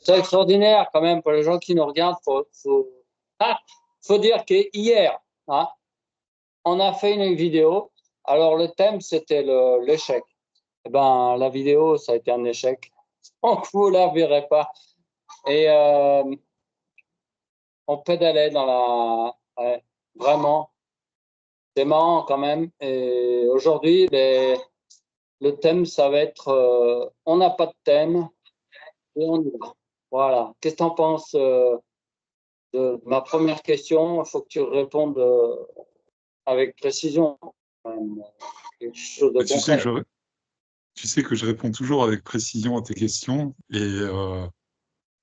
C'est extraordinaire quand même pour les gens qui nous regardent. Faut dire qu'hier, hein, on a fait une vidéo. Alors, le thème, c'était l'échec. Eh ben, la vidéo, ça a été un échec. Donc, vous ne la verrez pas. Et on pédalait dans la... Ouais, vraiment, c'est marrant quand même. Et aujourd'hui, le thème, ça va être on n'a pas de thème et on y va. Voilà. Qu'est-ce que tu en penses de ma première question? Il faut que tu répondes avec précision. Quelque chose de Tu sais que concret. tu sais que je réponds toujours avec précision à tes questions. Et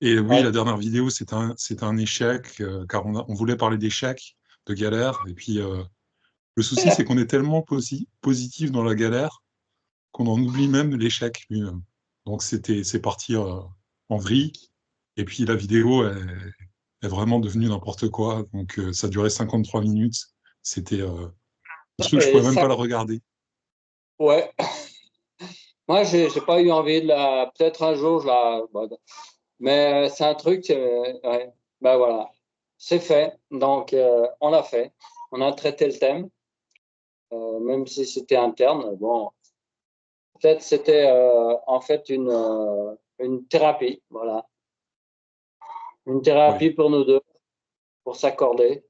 oui, la Ouais. dernière vidéo, c'est un échec, car on voulait parler d'échecs, de galères. Et puis, le souci, c'est qu'on est tellement positif dans la galère qu'on en oublie même l'échec lui-même. Donc, c'est parti en vrille. Et puis, la vidéo est vraiment devenue n'importe quoi. Donc, ça durait 53 minutes. C'était un truc, je Et pouvais même ça, pas la regarder. ouais. Moi, j'ai pas eu envie de la. Peut-être un jour, bon, mais c'est un truc. Ouais. Ben voilà, c'est fait. Donc, on l'a fait. On a traité le thème, même si c'était interne. Bon, peut-être c'était en fait une thérapie. Voilà, une Oui, thérapie pour nous deux, pour s'accorder.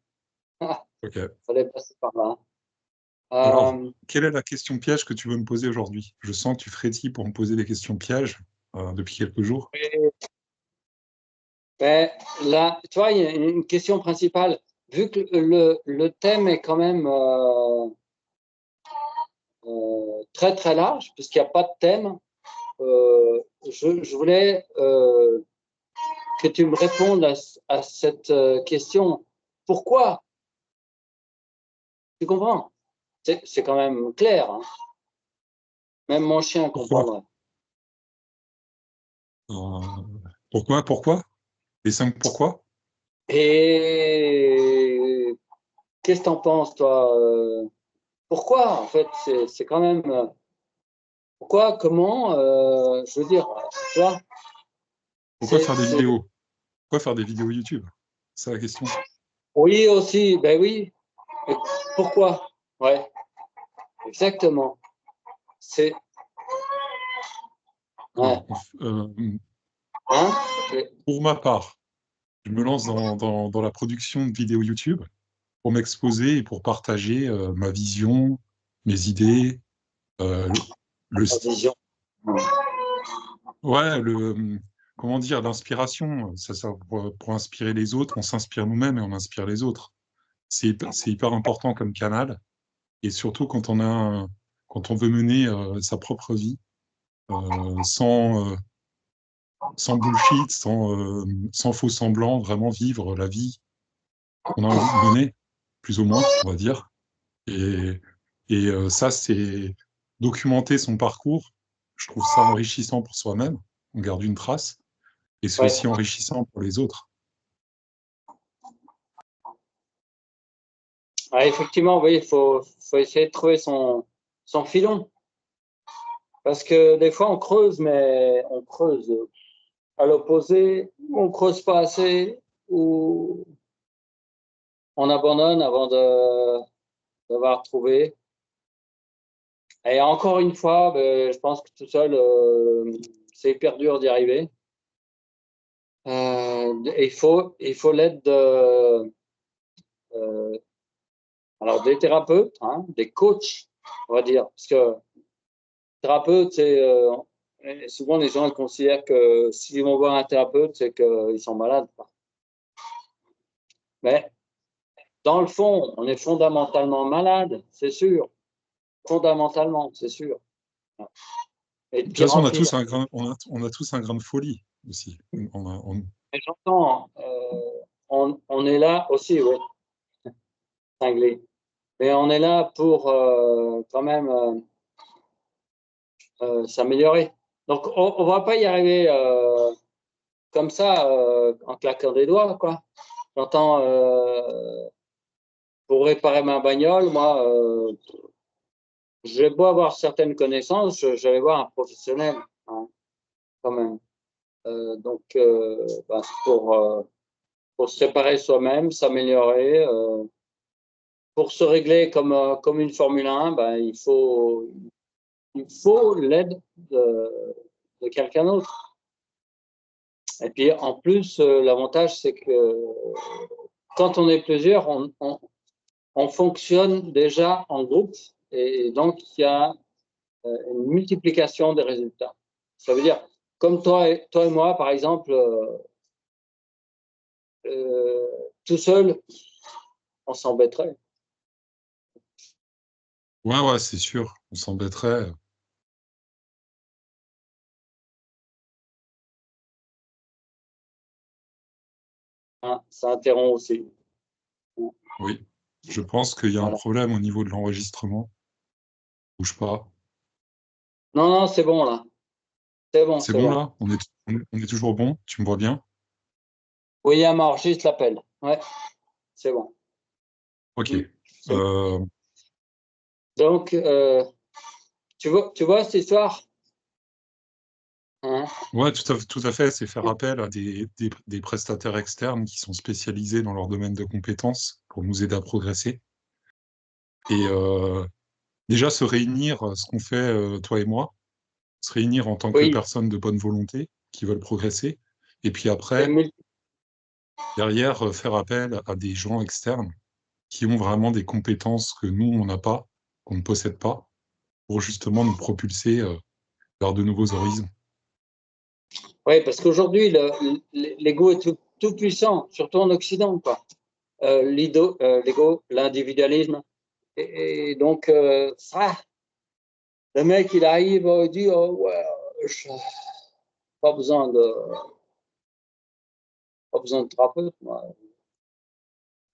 ok. Fallait passer par là. Alors, Euh, quelle est la question piège que tu veux me poser aujourd'hui? Je sens que tu frétilles pour me poser des questions pièges depuis quelques jours. ben, là, tu vois, il y a une question principale. Vu que le thème est quand même très très large, puisqu'il n'y a pas de thème, je voulais que tu me répondes à cette question. Pourquoi? Tu comprends? C'est quand même clair, hein. Même mon chien Pourquoi? comprendrait. Euh, pourquoi? Les 5 pourquoi? Et qu'est-ce que tu en penses, toi? Pourquoi, en fait, c'est quand même. Pourquoi, comment, je veux dire, tu vois, Pourquoi c'est, faire des c'est- vidéos? Pourquoi faire des vidéos YouTube? C'est la question. oui aussi, ben oui. Et pourquoi? Ouais, exactement. C'est, ouais, Alors, hein? pour ma part, je me lance dans la production de vidéos YouTube pour m'exposer et pour partager ma vision, mes idées, euh, le, le La st- vision. ouais, comment dire, l'inspiration, ça pour inspirer les autres, on s'inspire nous-mêmes et on inspire les autres. C'est hyper important comme canal, et surtout quand on veut mener sa propre vie sans bullshit, sans faux semblant, vraiment vivre la vie qu'on a envie de mener, plus ou moins, on va dire. Et, ça, c'est documenter son parcours. Je trouve ça enrichissant pour soi-même. On garde une trace. Et c'est Ouais. aussi enrichissant pour les autres. Ah, effectivement, oui, faut essayer de trouver son filon. Parce que des fois, on creuse, mais on creuse à l'opposé, on creuse pas assez, ou on abandonne avant d'avoir trouvé. Et encore une fois, ben, je pense que tout seul, c'est hyper dur d'y arriver. Il faut l'aide euh, alors des thérapeutes, hein, des coachs, on va dire. Parce que thérapeute, c'est souvent les gens ils considèrent que s'ils vont voir un thérapeute, c'est qu'ils sont malades. Mais dans le fond, on est fondamentalement malade, c'est sûr. Fondamentalement, c'est sûr. Et de De toute pire façon, en pire. on a tous un grain de folie aussi. Et j'entends, on est là aussi, oui, cinglé. Mais on est là pour quand même s'améliorer. Donc, on ne va pas y arriver comme ça, en claquant des doigts, quoi. J'entends, pour réparer ma bagnole, moi, j'ai beau avoir certaines connaissances, je vais voir un professionnel, hein, quand même. pour se réparer soi-même, s'améliorer, pour se régler comme une Formule 1, il faut l'aide de quelqu'un d'autre. Et puis en plus, l'avantage, c'est que quand on est plusieurs, on fonctionne déjà en groupe et donc il y a une multiplication des résultats. Ça veut dire, comme toi et moi, par exemple, tout seul, on s'embêterait. Ouais, c'est sûr, on s'embêterait. Hein, ça interrompt aussi. Oui, je pense qu'il y a un Voilà. problème au niveau de l'enregistrement. Bouge pas. Non, non, c'est bon là. C'est bon, C'est c'est bon bon. là? On est toujours bon? Tu me vois bien? William enregistre l'appel. Ouais, c'est bon. Ok. C'est bon. Donc, tu vois cette histoire? Hein? Ouais, tout à fait. C'est faire appel à des prestataires externes qui sont spécialisés dans leur domaine de compétences pour nous aider à progresser. Et déjà, se réunir, ce qu'on fait, toi et moi, se réunir en tant que Oui, personnes de bonne volonté qui veulent progresser. Et puis c'est après, derrière, faire appel à des gens externes qui ont vraiment des compétences que nous, on n'a pas, qu'on ne possède pas, pour justement nous propulser vers de nouveaux horizons. oui, parce qu'aujourd'hui, l'ego est tout puissant, surtout en Occident, quoi. L'ego, l'individualisme. Et donc, le mec, il arrive, il dit, oh, ouais, pas besoin de, pas besoin de thérapeute, moi.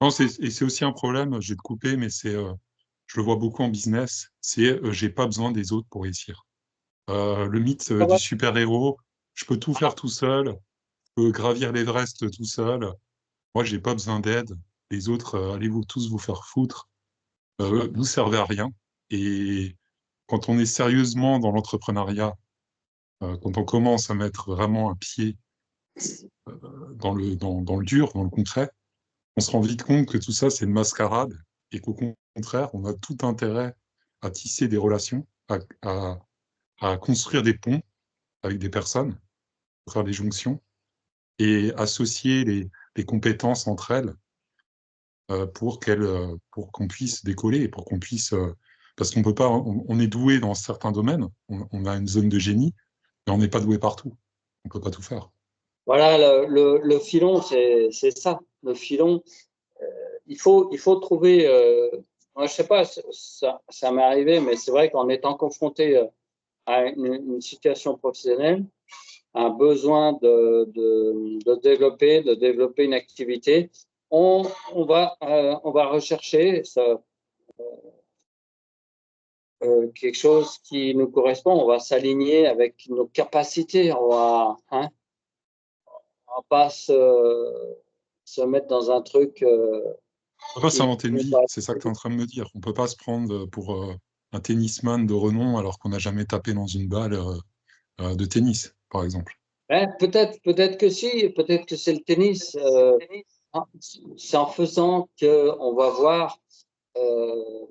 Non, et c'est aussi un problème, je vais te couper, mais je le vois beaucoup en business, c'est j'ai pas besoin des autres pour réussir. Le mythe du super-héros, je peux tout faire tout seul, je peux gravir l'Everest tout seul, moi j'ai pas besoin d'aide, les autres, allez-vous tous vous faire foutre, vous servez à rien. Et quand on est sérieusement dans l'entrepreneuriat, quand on commence à mettre vraiment un pied dans le dur, dans le concret, on se rend vite compte que tout ça, c'est une mascarade et qu'au contraire, on a tout intérêt à tisser des relations, à construire des ponts avec des personnes, faire des jonctions et associer les compétences entre elles pour qu'on puisse décoller et pour qu'on puisse... parce qu'on peut pas, on est doué dans certains domaines, on a une zone de génie, mais on n'est pas doué partout. On peut pas tout faire. Voilà, le filon, c'est ça. Le filon, il faut trouver. Moi, je sais pas, ça m'est arrivé, mais c'est vrai qu'en étant confronté à une situation professionnelle, un besoin de développer une activité, on va rechercher ça, quelque chose qui nous correspond. On va s'aligner avec nos capacités. On va pas se mettre dans un truc On peut pas qui s'inventer une nous vie, paraît. c'est ça que tu es en train de me dire. On peut pas se prendre pour un tennisman de renom alors qu'on n'a jamais tapé dans une balle de tennis, par exemple. Hein, peut-être que si, peut-être que c'est le tennis. Hein, c'est en faisant qu'on va voir euh,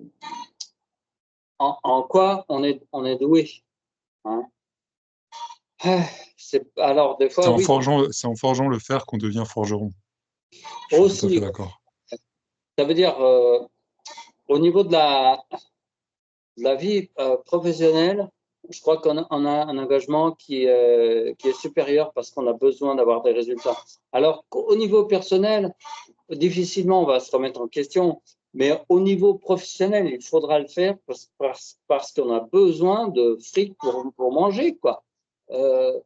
en quoi on est doué. Hein. Alors, des fois, oui, C'est en forgeant le fer qu'on devient forgeron. Je suis tout à fait aussi, d'accord. ça veut dire au niveau de la vie professionnelle, je crois qu'on a un engagement qui est supérieur parce qu'on a besoin d'avoir des résultats. Alors qu'au niveau personnel, difficilement on va se remettre en question, mais au niveau professionnel, il faudra le faire parce qu'on a besoin de fric pour manger, quoi. Euh,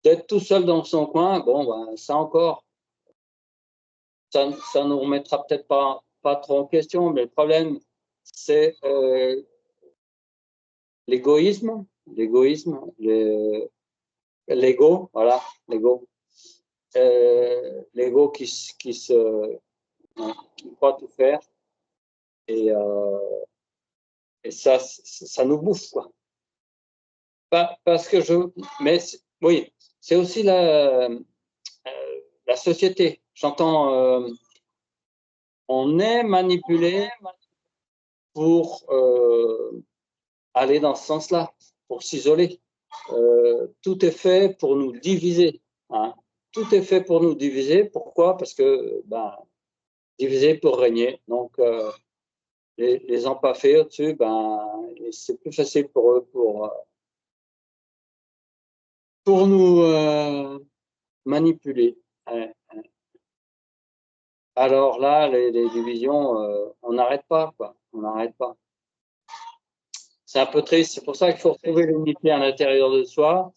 D'être tout seul dans son coin, bon, ça encore, ça nous remettra peut-être pas trop en question, mais le problème, c'est l'égoïsme, l'ego, voilà, l'ego. L'ego qui croit tout faire et ça nous bouffe, quoi. Parce que oui, c'est aussi la société. J'entends, on est manipulé pour aller dans ce sens-là, pour s'isoler. Tout est fait pour nous diviser. Hein. Tout est fait pour nous diviser. Pourquoi? Parce que diviser pour régner. Donc, les empaffés au-dessus, c'est plus facile pour eux pour nous manipuler. Alors là, les divisions, on n'arrête pas, quoi. On n'arrête pas. C'est un peu triste. C'est pour ça qu'il faut retrouver l'unité à l'intérieur de soi.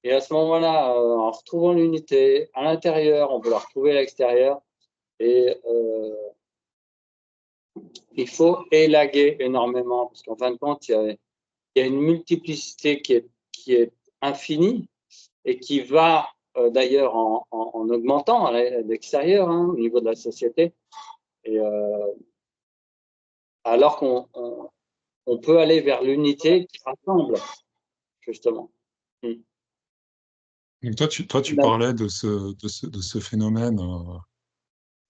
Et à ce moment-là, en retrouvant l'unité à l'intérieur, on peut la retrouver à l'extérieur. Et il faut élaguer énormément, parce qu'en fin de compte, il y a une multiplicité qui est infinie et qui va d'ailleurs en augmentant à l'extérieur, hein, au niveau de la société. Et alors qu'on peut aller vers l'unité qui rassemble, justement. Donc toi, tu parlais de ce phénomène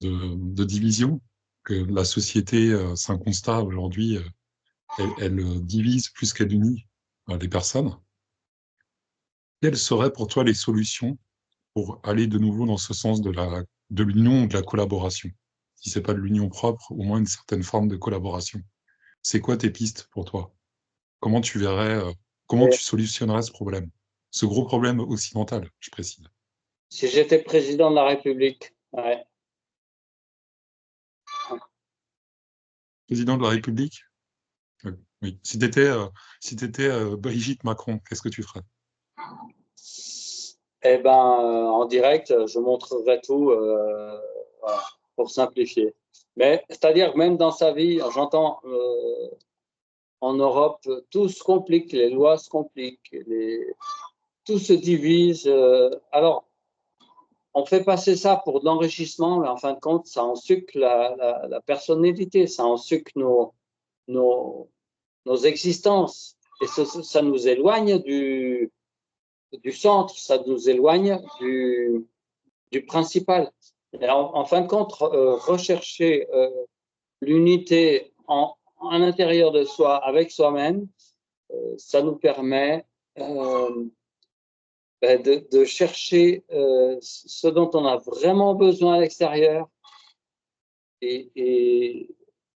de division, que la société, c'est un constat aujourd'hui, elle divise plus qu'elle unit les personnes. Quelles seraient pour toi les solutions pour aller de nouveau dans ce sens de l'union ou de la collaboration? Si c'est pas de l'union propre, au moins une certaine forme de collaboration. C'est quoi tes pistes pour toi? Comment tu verrais, comment tu solutionnerais ce problème? Ce gros problème occidental, je précise. Si j'étais président de la République, ouais. Président de la République? Oui. Si tu étais Brigitte Macron, qu'est-ce que tu ferais? Eh ben, en direct, je montrerai tout voilà, pour simplifier. Mais c'est-à-dire que même dans sa vie, j'entends en Europe, tout se complique, les lois se compliquent, tout se divise. Alors, on fait passer ça pour de l'enrichissement, mais en fin de compte, ça ensucre la personnalité, ça ensucre nos existences. Et ça nous éloigne du centre, ça nous éloigne du principal. Et en fin de compte, rechercher l'unité à l'intérieur de soi, avec soi-même, ça nous permet de chercher ce dont on a vraiment besoin à l'extérieur. Et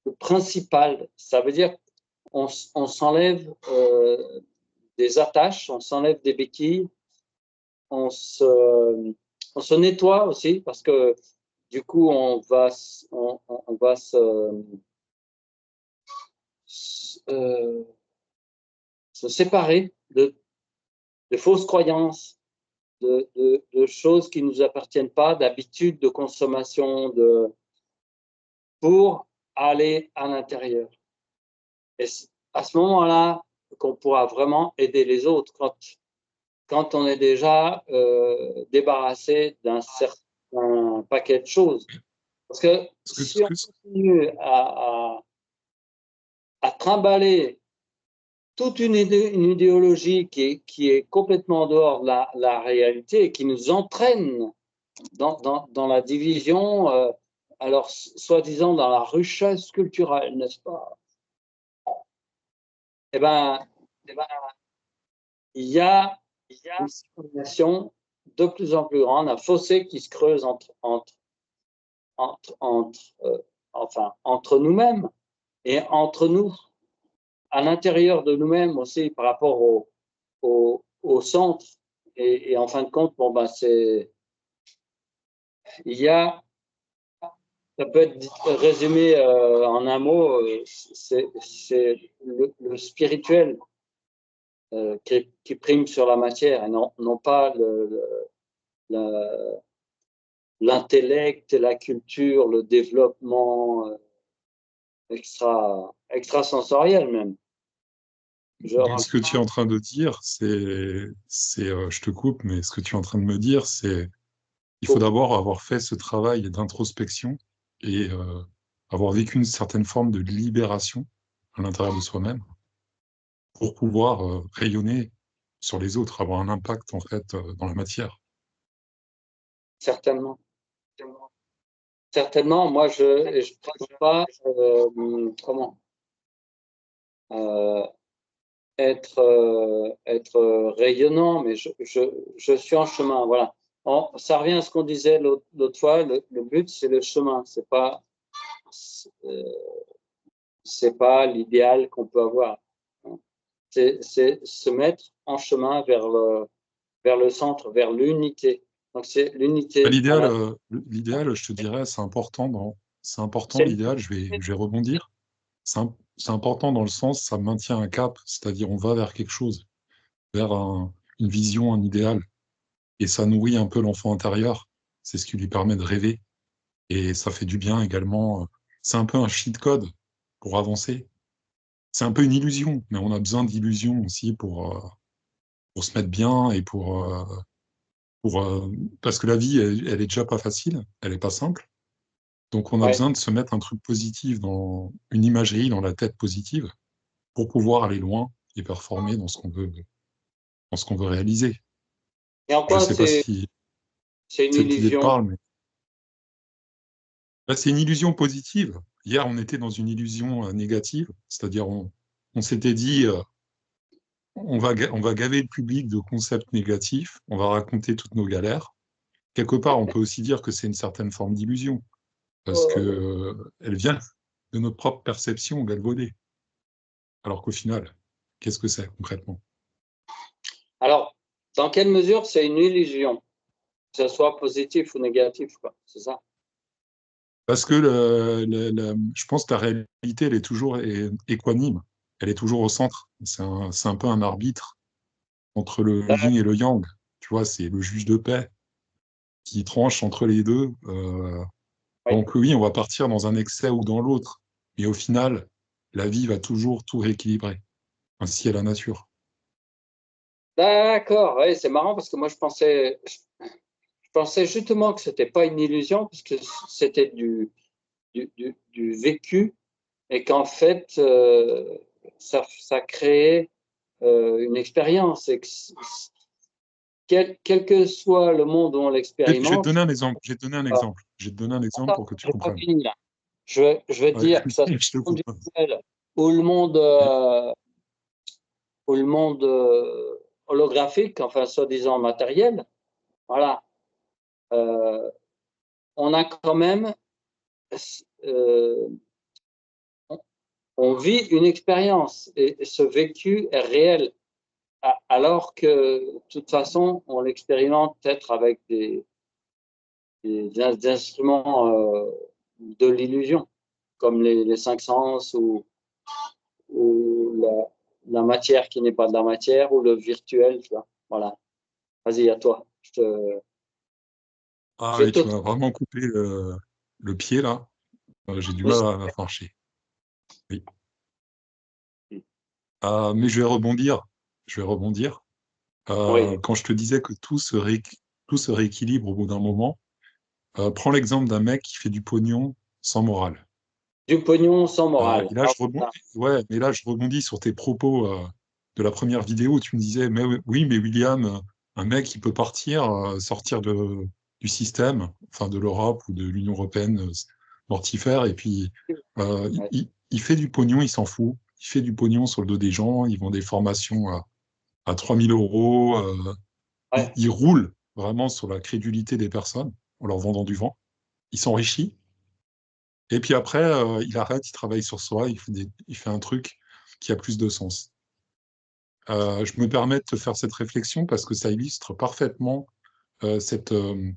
le principal, ça veut dire qu'on s'enlève des attaches, on s'enlève des béquilles, on se nettoie aussi, parce que du coup, on va se séparer de fausses croyances, de choses qui ne nous appartiennent pas, d'habitudes de consommation, pour aller à l'intérieur. Et à ce moment-là, qu'on pourra vraiment aider les autres, quand on est déjà débarrassé d'un certain paquet de choses. Parce que si on continue à trimballer toute une idéologie qui est complètement en dehors de la réalité et qui nous entraîne dans la division, alors soi-disant dans la richesse culturelle, n'est-ce pas? Eh ben, il y a une discrimination de plus en plus grande, un fossé qui se creuse entre nous-mêmes et entre nous, à l'intérieur de nous-mêmes aussi, par rapport au centre. Et en fin de compte, ça peut être résumé en un mot, c'est le spirituel qui prime sur la matière, et non pas l'intellect, la culture, le développement extrasensoriel même. Donc, ce que tu es en train de dire, je te coupe, mais ce que tu es en train de me dire, c'est il faut d'abord avoir fait ce travail d'introspection et avoir vécu une certaine forme de libération à l'intérieur de soi-même pour pouvoir rayonner sur les autres, avoir un impact en fait dans la matière. certainement. Certainement, moi, je ne prétends pas comment euh, être rayonnant, mais je suis en chemin. Voilà. Ça revient à ce qu'on disait l'autre fois. Le but, c'est le chemin. C'est pas l'idéal qu'on peut avoir. C'est se mettre en chemin vers le centre, vers l'unité. Donc, c'est l'unité. L'idéal, je te dirais, c'est important l'idéal, je vais rebondir. C'est important dans le sens, ça maintient un cap, c'est-à-dire on va vers quelque chose, vers une vision, un idéal, et ça nourrit un peu l'enfant intérieur. C'est ce qui lui permet de rêver, et ça fait du bien également. C'est un peu un cheat code pour avancer. C'est un peu une illusion, mais on a besoin d'illusions aussi pour se mettre bien et pour, parce que la vie, elle est déjà pas facile, elle est pas simple. Donc, on a Ouais. besoin de se mettre un truc positif dans une imagerie dans la tête positive pour pouvoir aller loin et performer dans ce qu'on veut réaliser. Et en Je quoi sais pas si c'est une cette idée te illusion? parle, mais là, c'est une illusion positive. Hier, on était dans une illusion négative, c'est-à-dire on s'était dit, on va gaver le public de concepts négatifs, on va raconter toutes nos galères. Quelque part, on peut aussi dire que c'est une certaine forme d'illusion, parce que elle vient de notre propre perception galvaudée. Alors qu'au final, qu'est-ce que c'est concrètement? Alors, dans quelle mesure c'est une illusion, que ce soit positif ou négatif, quoi, c'est ça? Parce que je pense que la réalité, elle est toujours équanime. Elle est toujours au centre. C'est un peu un arbitre entre le yin et le yang. Tu vois, c'est le juge de paix qui tranche entre les deux. Oui. Donc oui, on va partir dans un excès ou dans l'autre. Mais au final, la vie va toujours tout rééquilibrer. Ainsi est la nature. D'accord, ouais, c'est marrant parce que moi je pensais justement que c'était pas une illusion parce que c'était du vécu et qu'en fait ça créait une expérience et que quel que soit le monde où on Je vais te l'expérimente. donner un exemple. Je vais te donner un Ah, exemple. Je vais te donner un exemple attends, pour que tu j'ai pas comprennes. fini là. Je vais Ouais, dire que ça soit je te le monde coupe. virtuel ou le monde holographique, enfin soi-disant matériel, voilà, euh, on a quand même, euh, on vit une expérience et ce vécu est réel, alors que de toute façon, on l'expérimente peut-être avec des instruments de l'illusion, comme les cinq sens ou la matière qui n'est pas de la matière ou le virtuel, tu vois. Voilà. Vas-y, à toi. Ah Je oui, te... tu m'as vraiment coupé le pied là. J'ai du mal à marcher. Oui. Mais je vais rebondir. Je vais rebondir. Oui, Quand je te disais que tout se rééquilibre au bout d'un moment, prends l'exemple d'un mec qui fait du pognon sans morale. du pognon sans morale. Et là, Ah, voilà. ouais, mais là, je rebondis sur tes propos de la première vidéo où tu me disais, mais oui, mais William, un mec, il peut partir, sortir du système, enfin de l'Europe ou de l'Union européenne mortifère, et puis Ouais, il fait du pognon, il s'en fout. Il fait du pognon sur le dos des gens, ils vont des formations à 3000 euros, ouais, il roule vraiment sur la crédulité des personnes en leur vendant du vent. Il s'enrichit. Et puis après, il arrête, il travaille sur soi, il fait un truc qui a plus de sens. Je me permets de te faire cette réflexion parce que ça illustre parfaitement euh, cette, euh,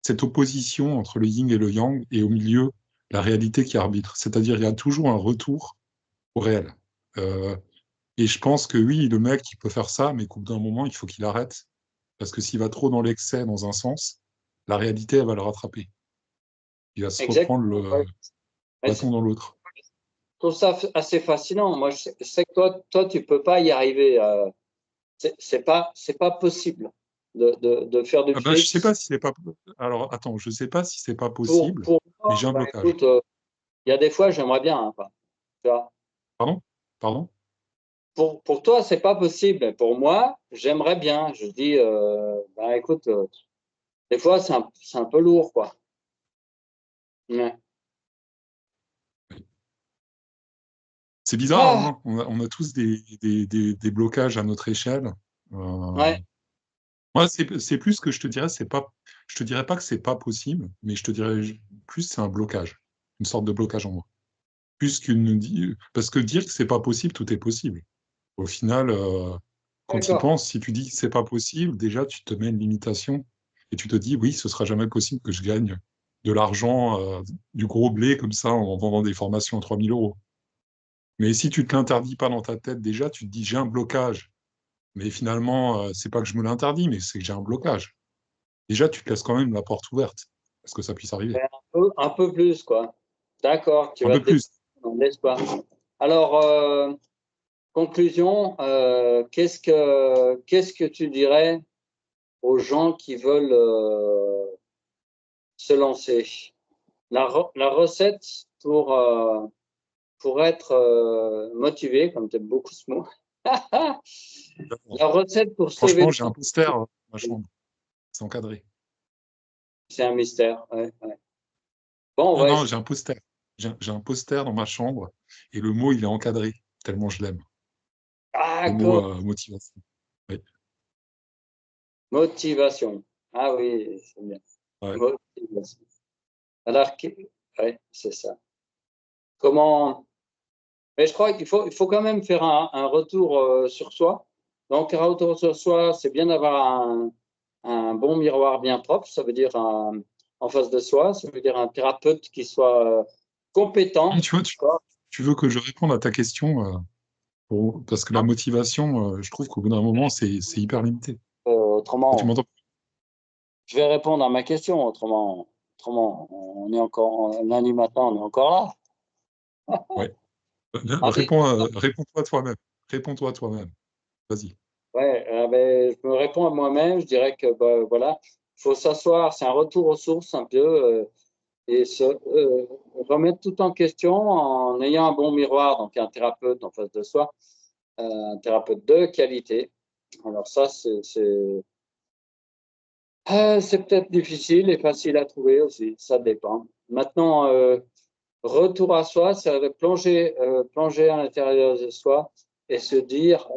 cette opposition entre le yin et le yang et au milieu, la réalité qui arbitre. C'est-à-dire, il y a toujours un retour au réel. Euh, et je pense que oui, le mec, il peut faire ça, mais qu'au bout d'un moment, il faut qu'il arrête. Parce que s'il va trop dans l'excès dans un sens, la réalité, elle va le rattraper. Il va se reprendre exactement. le Ouais. Mais bâton dans l'autre. je trouve ça assez fascinant. Moi, je sais que toi, tu peux pas y arriver. C'est pas possible de faire du Ah bah, je sais pas fixe. si c'est pas. Alors, attends, je sais pas si c'est pas possible, Pour mais moi, j'ai un bah, blocage. écoute, il y a des fois, j'aimerais bien, hein, enfin, tu vois. Pardon? Pardon? Pour toi, c'est pas possible. Mais pour moi, j'aimerais bien. Je dis, bah, écoute, Des fois, c'est un peu lourd, quoi. Ouais. C'est bizarre, Ah, hein, on a tous des blocages à notre échelle. ouais, Moi, c'est plus que je te dirais, je te dirais pas que c'est pas possible, mais je te dirais plus c'est un blocage, une sorte de blocage en moi. Parce que dire que c'est pas possible, tout est possible. Au final, quand tu y d'accord. penses, si tu dis que c'est pas possible, déjà tu te mets une limitation et tu te dis oui, ce sera jamais possible que je gagne de l'argent, du gros blé comme ça en vendant des formations à 3 000 euros. Mais si tu te l'interdis pas dans ta tête déjà, tu te dis j'ai un blocage. Mais finalement, c'est pas que je me l'interdis, mais c'est que j'ai un blocage. Déjà, tu te laisses quand même la porte ouverte à ce que ça puisse arriver. Un peu plus, quoi. D'accord, tu Un vas peu te dépasser plus. dans l'espoir. Alors, conclusion, qu'est-ce que tu dirais aux gens qui veulent se lancer? La recette pour être motivé, comme tu aimes beaucoup ce mot, la recette pour se lever Franchement, le j'ai un matin, poster dans ma chambre. C'est encadré. c'est un mystère. Ouais, ouais. Bon, on Non, va non, essayer. j'ai un poster. J'ai un poster dans ma chambre et le mot, il est encadré, tellement je l'aime. Ah, Le mot d'accord. motivation. Oui. Motivation. Ah oui, c'est bien. Ouais. Motivation. Alors, ouais, c'est ça. Comment. Mais je crois il faut quand même faire un retour sur soi. Donc, un retour sur soi, c'est bien d'avoir un bon miroir bien propre. Ça veut dire en face de soi. Ça veut dire un thérapeute qui soit Et compétent. tu vois, D'accord. tu veux que je réponde à ta question parce que la motivation, je trouve qu'au bout d'un moment, c'est hyper limité. Tu Autrement, m'entends? je vais répondre à ma question. Autrement, on est encore lundi matin, on est encore là. Ouais. Allez, Réponds-toi toi-même. Réponds-toi toi-même. Vas-y. ouais, ben, je me réponds à moi-même. Je dirais que bah, voilà, il faut s'asseoir. C'est un retour aux sources un peu. Et se remettre tout en question en ayant un bon miroir, donc un thérapeute en face de soi, un thérapeute de qualité. Alors ça, c'est peut-être difficile et facile à trouver aussi, ça dépend. Maintenant, retour à soi, c'est de plonger à l'intérieur de soi et se dire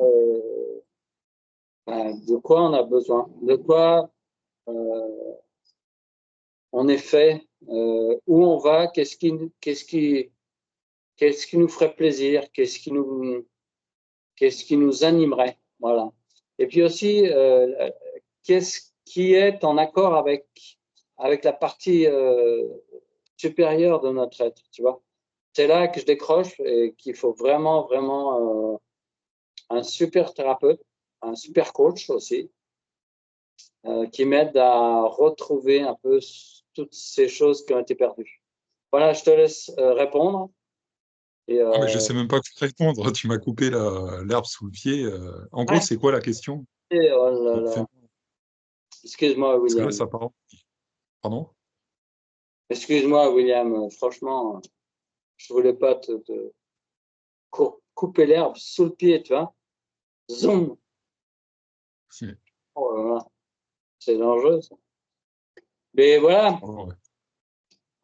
de quoi on a besoin, de quoi euh, on est fait, où on va, qu'est-ce qui nous ferait plaisir, qu'est-ce qui nous animerait, voilà. Et puis aussi, qu'est-ce qui est en accord avec la partie supérieure de notre être, tu vois. C'est là que je décroche et qu'il faut vraiment un super thérapeute, un super coach aussi, qui m'aide à retrouver un peu toutes ces choses qui ont été perdues. Voilà, je te laisse répondre. Et, Ah, mais je sais même pas quoi répondre. Tu m'as coupé l'herbe sous le pied. En gros, c'est quoi la question? oh là là. Fais-moi. Excuse-moi, Parce que là, William. ça part. Pardon? Excuse-moi, William. Franchement, je voulais pas te couper l'herbe sous le pied, tu vois. Zoom. Si. Oh là là, c'est dangereux, ça. Mais voilà. Oh, ouais.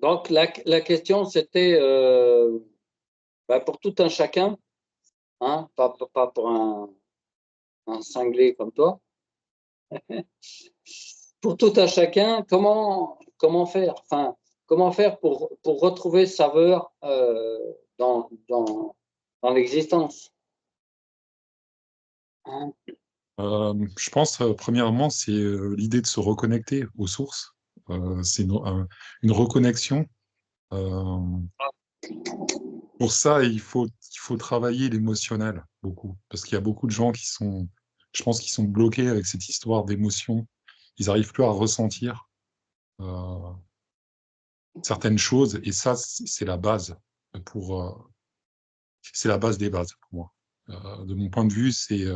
Donc, la question, c'était bah, pour tout un chacun, hein, pas pour un cinglé comme toi. Pour tout un chacun, comment faire? Enfin, comment faire pour retrouver saveur dans l'existence? Hein. Je pense, premièrement, c'est l'idée de se reconnecter aux sources. C'est une reconnexion. Euh, pour ça, il faut travailler l'émotionnel beaucoup. Parce qu'il y a beaucoup de gens qui sont, je pense, qui sont bloqués avec cette histoire d'émotion. Ils n'arrivent plus à ressentir euh, certaines choses. Et ça, c'est la base pour, c'est la base des bases pour moi. De mon point de vue, c'est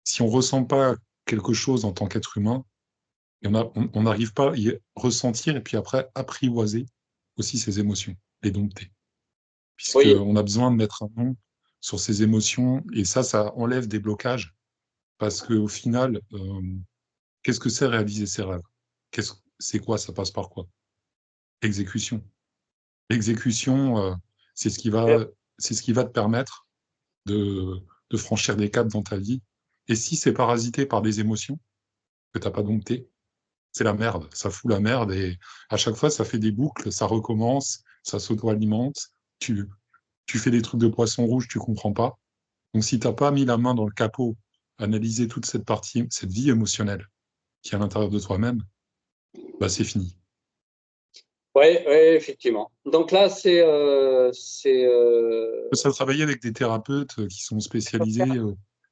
si on ressent pas quelque chose en tant qu'être humain, et on n'arrive pas à y ressentir et puis après apprivoiser aussi ses émotions, les dompter. Oui, Puisqu'on a besoin de mettre un nom sur ses émotions et ça enlève des blocages. Parce qu'au final, qu'est-ce que c'est réaliser ses rêves? C'est quoi? Ça passe par quoi? Exécution. L'exécution, c'est ce qui va te permettre de franchir des caps dans ta vie. Et si c'est parasité par des émotions que t'as pas domptées, c'est la merde. Ça fout la merde et à chaque fois, ça fait des boucles, ça recommence, ça s'auto-alimente. Tu fais des trucs de poisson rouge, tu comprends pas. Donc, si t'as pas mis la main dans le capot, analysé toute cette partie, cette vie émotionnelle qui est à l'intérieur de toi-même, bah, c'est fini. Oui, effectivement. Donc là, Ça travailler avec des thérapeutes qui sont spécialisés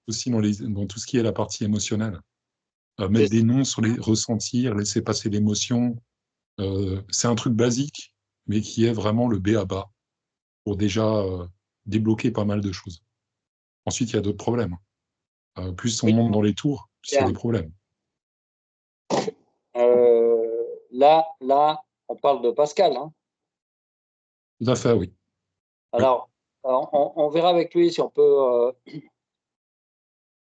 aussi dans tout ce qui est la partie émotionnelle. Mettre des noms sur les ressentir, laisser passer l'émotion. C'est un truc basique, mais qui est vraiment le b.a.-ba pour déjà débloquer pas mal de choses. Ensuite, il y a d'autres problèmes. Plus on oui, monte dans les tours, plus il y a bien. des problèmes. Là, on parle de Pascal, hein. Tout à fait, oui. Alors, on verra avec lui si on peut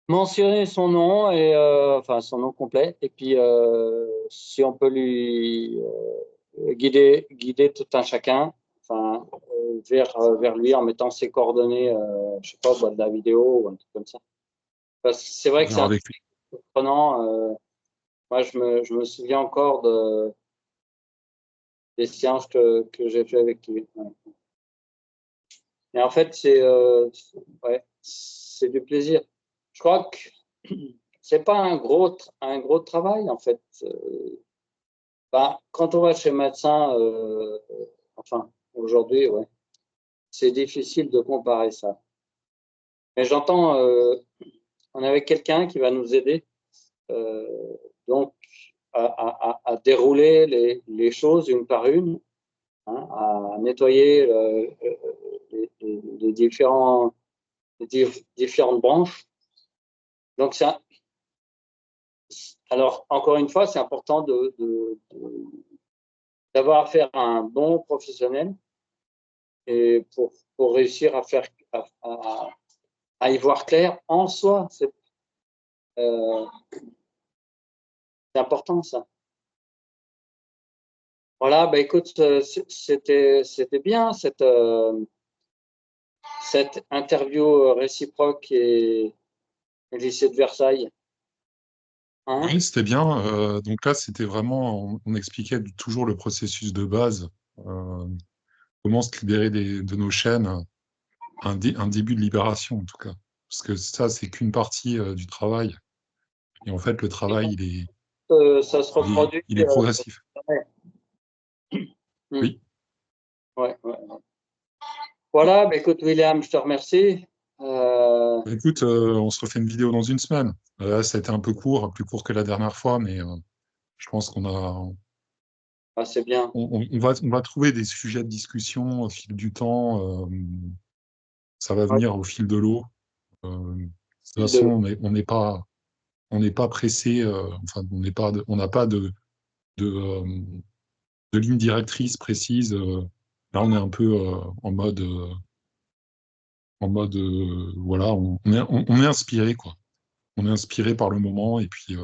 mentionner son nom et enfin son nom complet, et puis si on peut lui guider tout un chacun, enfin vers lui en mettant ses coordonnées, je sais pas, de la vidéo ou un truc comme ça. Parce que c'est vrai On que c'est verra avec lui. surprenant. Moi, je me souviens encore des séances que j'ai fait avec lui. Ouais. Et en fait, ouais, c'est du plaisir. Je crois que c'est pas un gros travail, en fait. Bah, quand on va chez le médecin, enfin, aujourd'hui, ouais, c'est difficile de comparer ça. Mais j'entends, on est avec quelqu'un qui va nous aider, euh, donc, à dérouler les choses une par une, hein, à nettoyer les différentes branches. Donc, alors, encore une fois, c'est important d'avoir affaire à un bon professionnel et pour réussir à y voir clair en soi. Euh, c'est important, ça. Voilà, bah, écoute, c'était bien cette interview réciproque et lycée de Versailles. Hein. Oui, c'était bien. Donc là, c'était vraiment, on expliquait toujours le processus de base, comment se libérer de nos chaînes, un début de libération en tout cas. Parce que ça, c'est qu'une partie du travail. Et en fait, le travail, Ça se reproduit. il est progressif. Ouais. Oui. Ouais, ouais. Voilà, bah, écoute, William, je te remercie. Écoute, on se refait une vidéo dans une semaine. Là, ça a été un peu court, plus court que la dernière fois, mais je pense C'est bien. on va trouver des sujets de discussion au fil du temps. Ça va Ouais, venir au fil de l'eau. De toute façon, de- on n'est pas pressé. Enfin, on n'a pas de, de ligne directrice précise. Là, on est un peu en mode, voilà, on est inspiré, quoi. On est inspiré par le moment et puis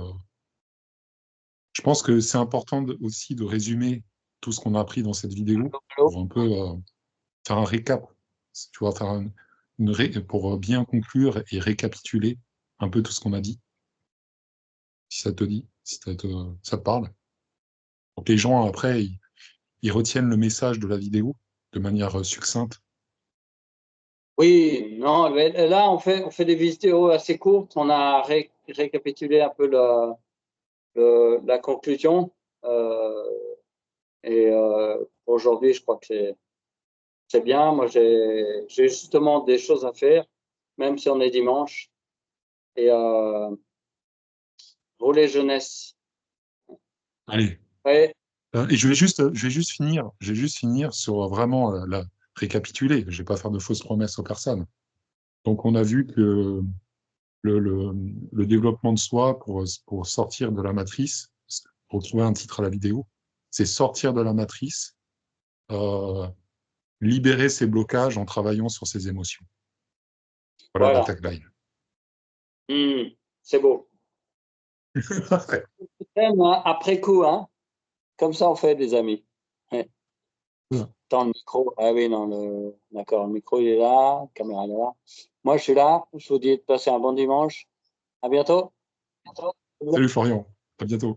je pense que c'est important aussi de résumer tout ce qu'on a appris dans cette vidéo pour un peu faire un récap, tu vois, pour bien conclure et récapituler un peu tout ce qu'on a dit, si ça te dit, si ça te parle. Pour que les gens, après, ils retiennent le message de la vidéo de manière succincte. Oui, non, mais là, on fait des vidéos assez courtes. On a récapitulé un peu la conclusion. Euh, et aujourd'hui, je crois que c'est bien. Moi, j'ai justement des choses à faire, même si on est dimanche. Et rouler jeunesse. Allez. Ouais, Et je vais juste finir sur vraiment la récapituler. Je vais pas faire de fausses promesses aux personnes. Donc, on a vu que le, le, le développement de soi pour sortir de la matrice, pour trouver un titre à la vidéo, c'est sortir de la matrice, euh, libérer ses blocages en travaillant sur ses émotions. Voilà la voilà. tagline. C'est beau. Même, hein, après coup, hein. Comme ça, on fait des amis. Ouais. Ouais. Dans le micro. Ah oui, non, d'accord, le micro, il est là, la caméra elle est là. Moi, je suis là. Je vous dis de passer un bon dimanche. À bientôt. Salut Florian, à bientôt.